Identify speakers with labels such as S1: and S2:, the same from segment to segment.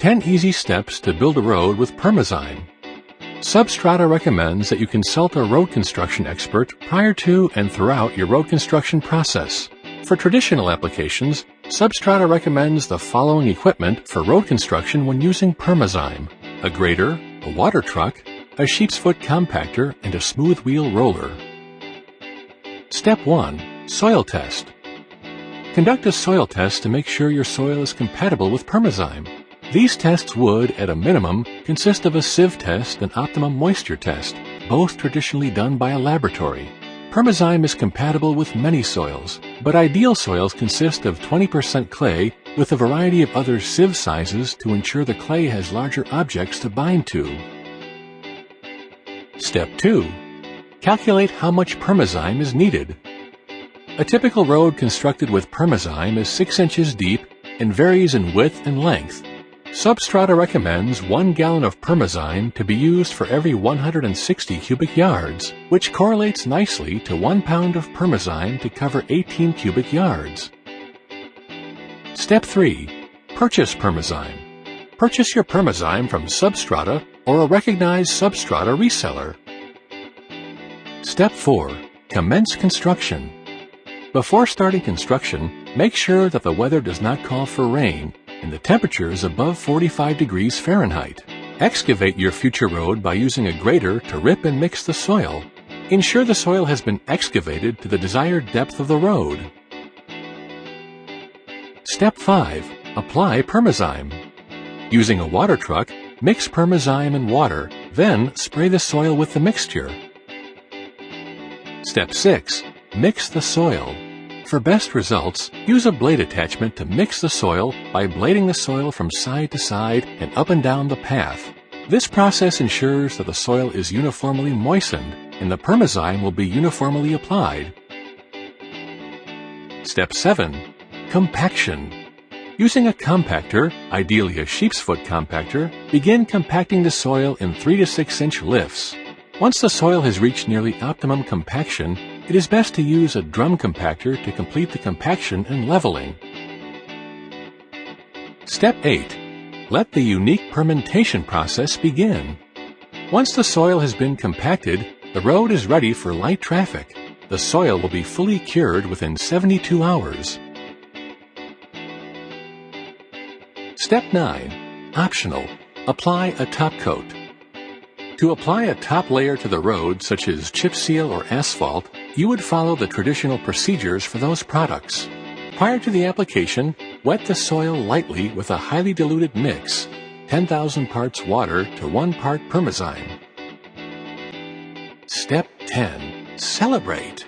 S1: 10 easy steps to build a road with Perma. Substrata recommends that you consult a road construction expert prior to and throughout your road construction process. For traditional applications, Substrata recommends the following equipment for road construction when using Perma: a grader, a water truck, a sheep's foot compactor, and a smooth wheel roller. Step 1. Soil test. Conduct a soil test to make sure your soil is compatible with Perma. These tests would, at a minimum, consist of a sieve test and optimum moisture test, both traditionally done by a laboratory. Perma is compatible with many soils, but ideal soils consist of 20% clay with a variety of other sieve sizes to ensure the clay has larger objects to bind to. Step 2. Calculate how much Perma is needed. A typical road constructed with Perma is 6 inches deep and varies in width and length. Substrata recommends 1 gallon of Perma to be used for every 160 cubic yards, which correlates nicely to 1 pound of Perma to cover 18 cubic yards. Step 3. Purchase Perma. Purchase your Perma from Substrata or a recognized Substrata reseller. Step 4. Commence construction. Before starting construction, make sure that the weather does not call for rain and the temperature is above 45 degrees Fahrenheit. Excavate your future road by using a grader to rip and mix the soil. Ensure the soil has been excavated to the desired depth of the road. Step 5. Apply Perma. Using a water truck, mix Perma and water, then spray the soil with the mixture. Step 6. Mix the soil. For best results, use a blade attachment to mix the soil by blading the soil from side to side and up and down the path. This process ensures that the soil is uniformly moistened and the Perma will be uniformly applied. Step 7. Compaction. Using a compactor, ideally a sheep's foot compactor, begin compacting the soil in 3 to 6 inch lifts. Once the soil has reached nearly optimum compaction, it is best to use a drum compactor to complete the compaction and leveling. Step 8. Let the unique permentation process begin. Once the soil has been compacted, the road is ready for light traffic. The soil will be fully cured within 72 hours. Step 9. Optional. Apply a top coat. To apply a top layer to the road, such as chip seal or asphalt, you would follow the traditional procedures for those products. Prior to the application, wet the soil lightly with a highly diluted mix, 10,000 parts water to 1 part Perma. Step 10. Celebrate.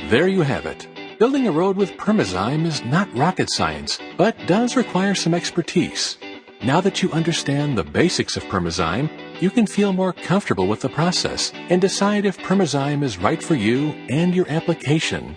S1: There you have it. Building a road with Perma is not rocket science, but does require some expertise. Now that you understand the basics of Perma, you can feel more comfortable with the process and decide if Perma is right for you and your application.